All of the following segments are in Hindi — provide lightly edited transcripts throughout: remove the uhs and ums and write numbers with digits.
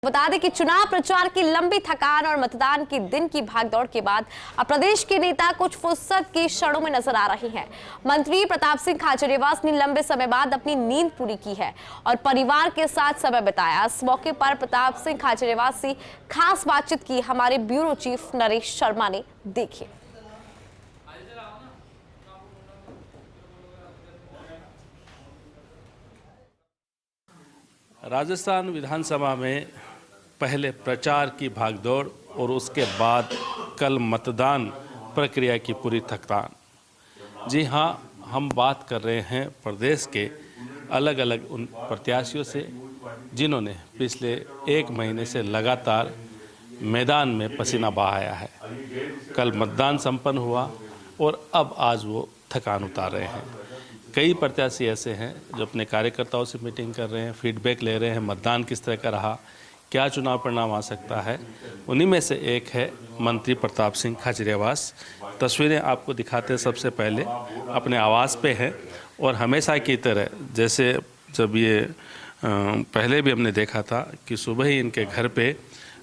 बता दें कि चुनाव प्रचार की लंबी थकान और मतदान के दिन की भागदौड़ के बाद अब प्रदेश के नेता कुछ फुर्सत की क्षणों में नजर आ रहे हैं। मंत्री प्रताप सिंह खाचरियावास ने लंबे समय बाद अपनी नींद पूरी की है और परिवार के साथ समय बिताया। इस मौके पर प्रताप सिंह खाचरियावास से खास बातचीत की हमारे ब्यूरो चीफ नरेश शर्मा ने। देखिए। राजस्थान विधानसभा में पहले प्रचार की भागदौड़ और उसके बाद कल मतदान प्रक्रिया की पूरी थकान। जी हाँ, हम बात कर रहे हैं प्रदेश के अलग अलग उन प्रत्याशियों से जिन्होंने पिछले एक महीने से लगातार मैदान में पसीना बहाया है। कल मतदान संपन्न हुआ और अब आज वो थकान उतार रहे हैं। कई प्रत्याशी ऐसे हैं जो अपने कार्यकर्ताओं से मीटिंग कर रहे हैं, फीडबैक ले रहे हैं, मतदान किस तरह का रहा, क्या चुनाव परिणाम आ सकता है। उन्हीं में से एक है मंत्री प्रताप सिंह खाचरियावास। तस्वीरें आपको दिखाते हैं। सबसे पहले अपने आवास पे हैं और हमेशा की तरह जैसे जब ये पहले भी हमने देखा था कि सुबह ही इनके घर पे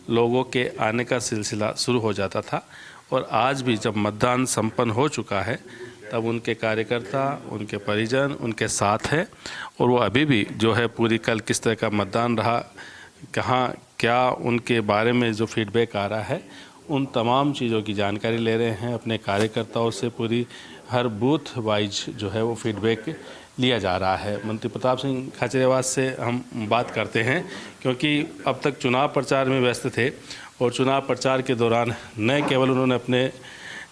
लोगों के आने का सिलसिला शुरू हो जाता था और आज भी जब मतदान संपन्न हो चुका है तब उनके कार्यकर्ता, उनके परिजन उनके साथ हैं और वो अभी भी जो है पूरी कल किस तरह का मतदान रहा, कहाँ क्या उनके बारे में जो फीडबैक आ रहा है उन तमाम चीज़ों की जानकारी ले रहे हैं। अपने कार्यकर्ताओं से पूरी हर बूथ वाइज जो है वो फीडबैक लिया जा रहा है। मंत्री प्रताप सिंह खाचरियावास से हम बात करते हैं क्योंकि अब तक चुनाव प्रचार में व्यस्त थे और चुनाव प्रचार के दौरान न केवल उन्होंने अपने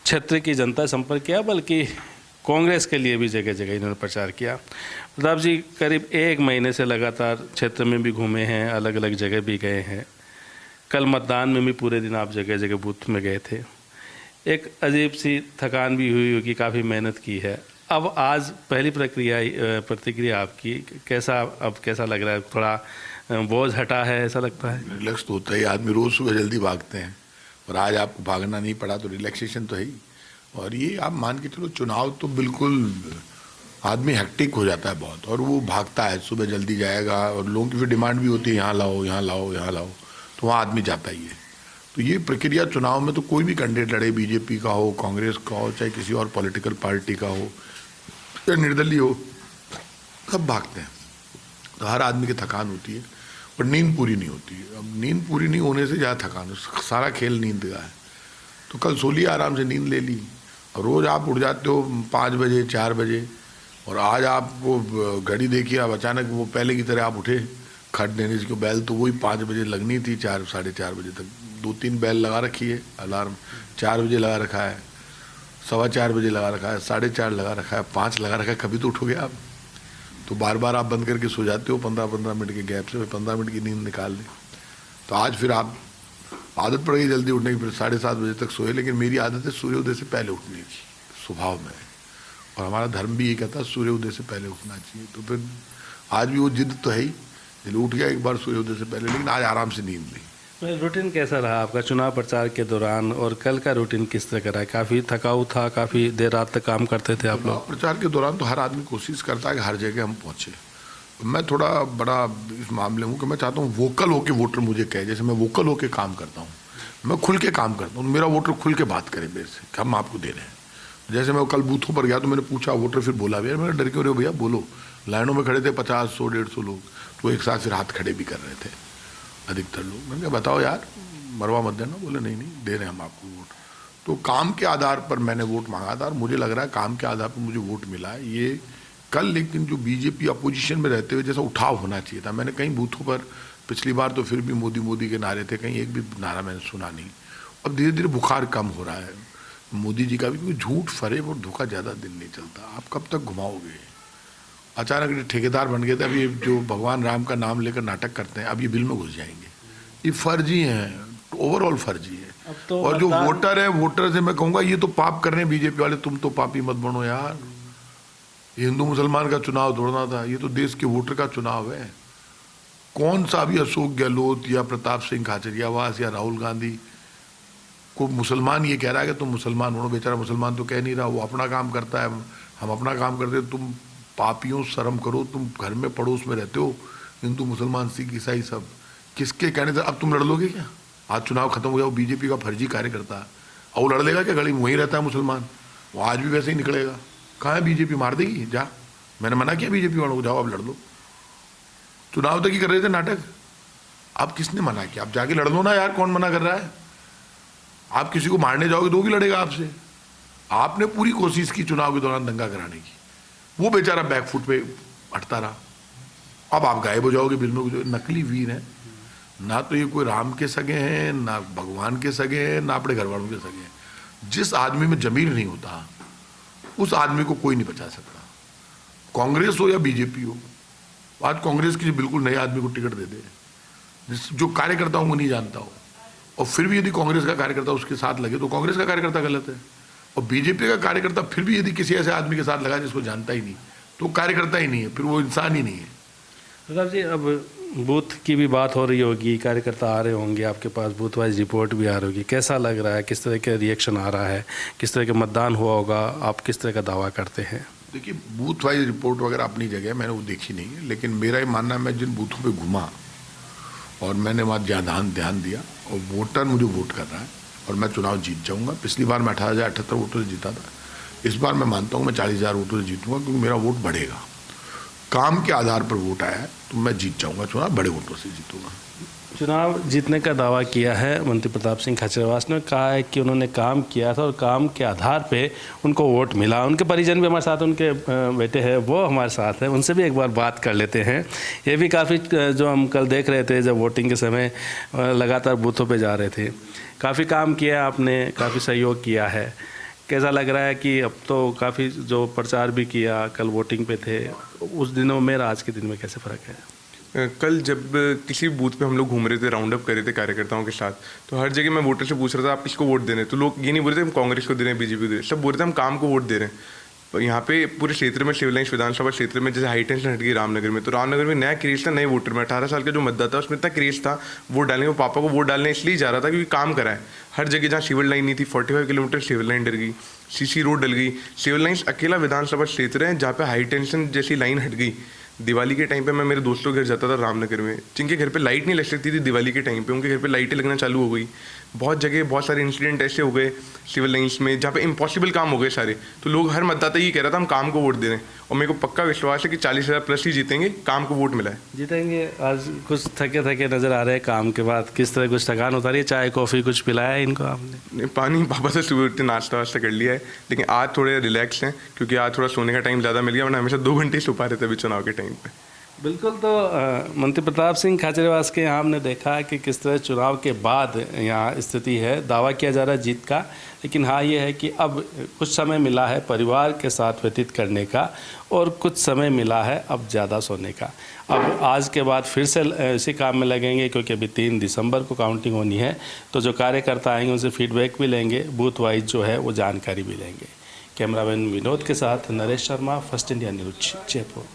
क्षेत्र की जनता संपर्क किया बल्कि कांग्रेस के लिए भी जगह जगह इन्होंने प्रचार किया। प्रताप जी करीब एक महीने से लगातार क्षेत्र में भी घूमे हैं, अलग अलग जगह भी गए हैं। कल मतदान में भी पूरे दिन आप जगह जगह बूथ में गए थे। एक अजीब सी थकान भी हुई होगी, काफ़ी मेहनत की है। अब आज पहली प्रतिक्रिया आपकी कैसा लग रहा है? थोड़ा बोझ हटा है ऐसा लगता है? रिलैक्स तो होता ही, आदमी रोज़ सुबह जल्दी भागते हैं और आज आपको भागना नहीं पड़ा तो रिलैक्सेशन तो है ही। और ये आप मान के चलो, चुनाव तो बिल्कुल आदमी हेक्टिक हो जाता है बहुत और वो भागता है, सुबह जल्दी जाएगा और लोगों की फिर डिमांड भी होती है यहाँ लाओ यहाँ लाओ यहाँ लाओ, तो वहाँ आदमी जाता ही है। तो ये प्रक्रिया चुनाव में तो कोई भी कैंडिडेट लड़े, बीजेपी का हो, कांग्रेस का हो, चाहे किसी और पॉलिटिकल पार्टी का हो या निर्दलीय हो, सब भागते हैं। तो हर आदमी की थकान होती है पर नींद पूरी नहीं होती है। अब नींद पूरी नहीं होने से ज़्यादा थकान, सारा खेल नींद का है। तो कल सो लिया, आराम से नींद ले ली। रोज़ आप उठ जाते हो 5 बजे 4 बजे और आज आपको घड़ी देखिए, अब अचानक वो पहले की तरह आप उठे खट देने से, बैल तो वही 5 बजे लगनी थी, 4 साढ़े 4 बजे तक 2-3 बैल लगा रखी है। अलार्म 4 बजे लगा रखा है, 4:15 बजे लगा रखा है, 4:30 लगा रखा है, 5 लगा रखा है। कभी तो उठोगे आप, तो बार बार आप बंद करके सो जाते हो 15-15 मिनट के गैप से, 15 मिनट की नींद निकाल ली। तो आज फिर आप आदत पड़ गई जल्दी उठने की, फिर 7:30 बजे तक सोए। लेकिन मेरी आदत है सूर्योदय से पहले उठने की, स्वभाव में, और हमारा धर्म भी ये कहता है सूर्योदय से पहले उठना चाहिए। तो फिर आज भी वो जिद तो है ही, चलो उठ गया एक बार सूर्योदय से पहले, लेकिन आज आराम से नींद ली। रूटीन कैसा रहा आपका चुनाव प्रचार के दौरान और कल का रूटीन किस तरह का रहा? काफ़ी थकाऊ था, काफ़ी देर रात तक काम करते थे आप लोग? प्रचार के दौरान तो हर आदमी कोशिश करता है कि हर जगह हम पहुँचे। मैं थोड़ा बड़ा इस मामले हूँ कि मैं चाहता हूँ वोकल होके वोटर मुझे कहे, जैसे मैं वोकल होके काम करता हूँ, मैं खुल के काम करता हूँ, मेरा वोटर खुल के बात करे मेरे से कि हम आपको दे रहे हैं। जैसे मैं कल बूथों पर गया तो मैंने पूछा, वोटर फिर बोला भी, मैंने डर क्यों रहे हो भैया, बोलो। लाइनों में खड़े थे 50, 100, 150 लोग, तो एक साथ फिर हाथ खड़े भी कर रहे थे अधिकतर लोग। मैंने कहा बताओ यार, मरवा मत देना। बोले नहीं नहीं दे रहे हैं हम आपको वोट। तो काम के आधार पर मैंने वोट मांगा था और मुझे लग रहा है काम के आधार पर मुझे वोट मिला है ये कल। लेकिन जो बीजेपी अपोजिशन में रहते हुए जैसा उठाव होना चाहिए था, मैंने कई बूथों पर पिछली बार तो फिर भी मोदी मोदी के नारे थे, कहीं एक भी नारा मैंने सुना नहीं। अब धीरे धीरे बुखार कम हो रहा है मोदी जी का भी, क्योंकि झूठ फरेब और धोखा ज़्यादा दिन नहीं चलता। आप कब तक घुमाओगे? अचानक ठेकेदार बन गए थे, अब ये जो भगवान राम का नाम लेकर नाटक करते हैं, अब ये बिल में घुस जाएंगे। ये फर्जी हैं, ओवरऑल फर्जी है। तो और जो वोटर है, वोटर से मैं कहूँगा ये तो पाप कर रहे हैं बीजेपी वाले, तुम तो पापी मत बनो यार। ये हिंदू मुसलमान का चुनाव दौड़ना था, ये तो देश के वोटर का चुनाव है। कौन सा भी अशोक गहलोत या प्रताप सिंह खाचरियावास या राहुल गांधी को मुसलमान ये कह रहा है कि तुम मुसलमान बनो, बेचारा मुसलमान तो कह नहीं रहा, वो अपना काम करता है, हम अपना काम करते हैं। तुम पापियों शर्म करो, तुम घर में पड़ोस में रहते हो, हिंदू मुसलमान सिख ईसाई सब, किसके कहने से अब तुम लड़ लोगे क्या? आज चुनाव खत्म हो गया, वो बीजेपी का फर्जी कार्यकर्ता है, और वो लड़ लेगा क्या? गली में वहीं रहता है मुसलमान, वो आज भी वैसे ही निकलेगा। कहाँ है बीजेपी? मार देगी जा। मैंने मना किया बीजेपी वालों को, जाओ अब लड़ लो। चुनाव तक ही कर रहे थे नाटक, अब किसने मना किया? आप जाके लड़ लो ना यार, कौन मना कर रहा है? आप किसी को मारने जाओगे तो भी लड़ेगा आपसे। आपने पूरी कोशिश की चुनाव के दौरान दंगा कराने की, वो बेचारा बैकफुट पे अटता रहा। अब आप गायब हो जाओगे बिल में। जो नकली वीर हैं, ना तो ये कोई राम के सगे हैं, ना भगवान के सगे हैं, ना अपने घर वालों के सगे हैं। जिस आदमी में जमीर नहीं होता उस आदमी को कोई नहीं बचा सकता, कांग्रेस हो या बीजेपी हो। आज कांग्रेस किसी बिल्कुल नए आदमी को टिकट दे दे जो कार्यकर्ताओं को नहीं जानता हो, और फिर भी यदि कांग्रेस का कार्यकर्ता उसके साथ लगे तो कांग्रेस का कार्यकर्ता गलत है। और बीजेपी का कार्यकर्ता फिर भी यदि किसी ऐसे आदमी के साथ लगा जिसको जानता ही नहीं, तो कार्यकर्ता ही नहीं है, फिर वो इंसान ही नहीं है। प्रताप जी, अब बूथ की भी बात हो रही होगी, कार्यकर्ता आ रहे होंगे आपके पास, बूथ वाइज रिपोर्ट भी आ रही होगी, कैसा लग रहा है? किस तरह के रिएक्शन आ रहा है? किस तरह का मतदान हुआ होगा? आप किस तरह का दावा करते हैं? देखिए, बूथ वाइज रिपोर्ट वगैरह अपनी जगह, मैंने वो देखी नहीं है, लेकिन मेरा ये मानना है, मैं जिन बूथों पे घुमा और मैंने वहाँ ज़्यादा ध्यान दिया, और वोटर मुझे वोट कर रहा है, और मैं चुनाव जीत जाऊँगा। पिछली बार मैं 18,078 वोटों से जीता था, इस बार मैं मानता हूँ मैं 40,000 वोटों से जीतूँगा, क्योंकि मेरा वोट बढ़ेगा। काम के आधार पर वोट आया है तो मैं जीत जाऊँगा चुनाव, बड़े वोटों से जीतूँगा। चुनाव जीतने का दावा किया है मंत्री प्रताप सिंह खाचरियावास ने, कहा है कि उन्होंने काम किया था और काम के आधार पे उनको वोट मिला। उनके परिजन भी हमारे साथ, उनके बेटे हैं वो हमारे साथ हैं, उनसे भी एक बार बात कर लेते हैं। ये भी काफ़ी, जो हम कल देख रहे थे जब वोटिंग के समय लगातार बूथों पे जा रहे थे, काफ़ी काम किया आपने, काफ़ी सहयोग किया है। कैसा लग रहा है कि अब तो काफ़ी जो प्रचार भी किया, कल वोटिंग पे थे, उस दिनों में आज के दिन में कैसे फ़र्क है? कल जब किसी बूथ पे हम लोग घूम रहे थे, राउंड अप कर रहे थे कार्यकर्ताओं के साथ, तो हर जगह मैं वोटर से पूछ रहा था आप किसको वोट दे रहे हैं, तो लोग ये नहीं बोल रहे थे हम कांग्रेस को दे रहे हैं, बीजेपी को दे रहे हैं, सब बोल रहे थे हम काम को वोट दे रहे हैं। यहाँ पे पूरे क्षेत्र में, सिविल लाइन्स विधानसभा क्षेत्र में, जैसे हाई टेंशन हट गई रामनगर में, तो रामनगर में नया क्रेज था नए वोटर में। 18 साल का जो मतदाता उसमें इतना क्रेज था वोट डालने में, पापा को वोट डालने इसलिए जा रहा था क्योंकि काम करा है। हर जगह जहाँ सिविल लाइन नहीं थी, 45 किलोमीटर सिविल लाइन डल गई, सीसी रोड डल गई। सिविल लाइन्स अकेला विधानसभा क्षेत्र है जहाँ पे हाई टेंशन जैसी लाइन हट गई। दिवाली के टाइम पे मैं मेरे दोस्तों के घर जाता था रामनगर में, जिनके घर पे लाइट नहीं लग सकती थी दिवाली के टाइम पे, उनके घर पे लाइटें लगना चालू हो गई। बहुत जगह बहुत सारे इंसिडेंट ऐसे हो गए सिविल लाइन्स में जहाँ पे इम्पॉसिबल काम हो गए सारे, तो लोग, हर मतदाता ये कह रहा था हम काम को वोट दे रहे हैं, और मेरे को पक्का विश्वास है कि 40,000 प्लस ही जीतेंगे, काम को वोट मिला है। जीतेंगे। आज कुछ थके थके नज़र आ रहे हैं काम के बाद, किस तरह कुछ थकान उतारी है? चाय कॉफ़ी कुछ पिलाया है इनको आपने? पानी पापा से सुबह उठते नाश्ता वास्ता कर लिया है, लेकिन आज थोड़े रिलैक्स हैं क्योंकि आज थोड़ा सोने का टाइम ज़्यादा मिल गया, वरना हमेशा 2 घंटे सो पा रहे थे अभी चुनाव के टाइम पे। बिल्कुल। तो मंत्री प्रताप सिंह खाचरियावास के यहाँ हमने देखा कि किस तरह चुनाव के बाद यहाँ स्थिति है, दावा किया जा रहा है जीत का, लेकिन हाँ ये है कि अब कुछ समय मिला है परिवार के साथ व्यतीत करने का, और कुछ समय मिला है अब ज़्यादा सोने का। अब आज के बाद फिर से इसी काम में लगेंगे, क्योंकि अभी 3 दिसंबर को काउंटिंग होनी है, तो जो कार्यकर्ता आएंगे उनसे फीडबैक भी लेंगे, बूथ वाइज जो है वो जानकारी भी लेंगे। कैमरामैन विनोद के साथ Naresh Sharma, first India news, Jaipur.